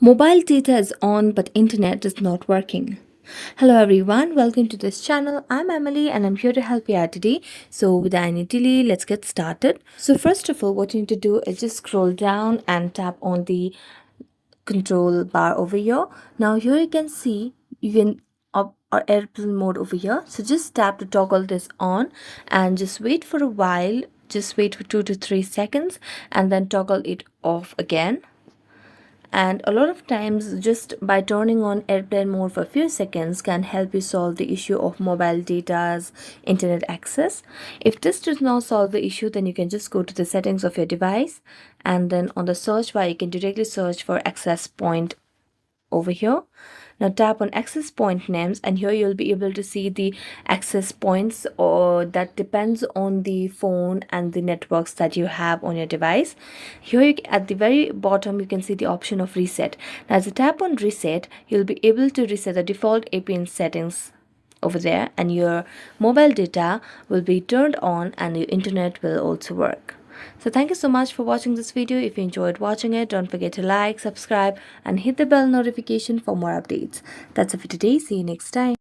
Mobile data is on but internet is not working. Hello everyone, welcome to this channel. I'm Emily and I'm here to help you out today. So without any delay, let's get started. So first of all, what you need to do is just scroll down and tap on the control bar over here. Now here you can see you can or airplane mode over here. So just tap to toggle this on and just wait for a while. Just wait for 2 to 3 seconds and then toggle it off again. And a lot of times just by turning on airplane mode for a few seconds can help you solve the issue of mobile data's internet access. If this does not solve the issue, then you can just go to the settings of your device and then on the search bar you can directly search for access point over here. Now tap on access point names and here you'll be able to see the access points or that depends on the phone and the networks that you have on your device. Here at the very bottom you can see the option of reset. Now as you tap on reset, you'll be able to reset the default APN settings over there and your mobile data will be turned on and your internet will also work. So thank you so much for watching this video. If you enjoyed watching it, don't forget to like, subscribe and hit the bell notification for more updates. That's it for today. See you next time.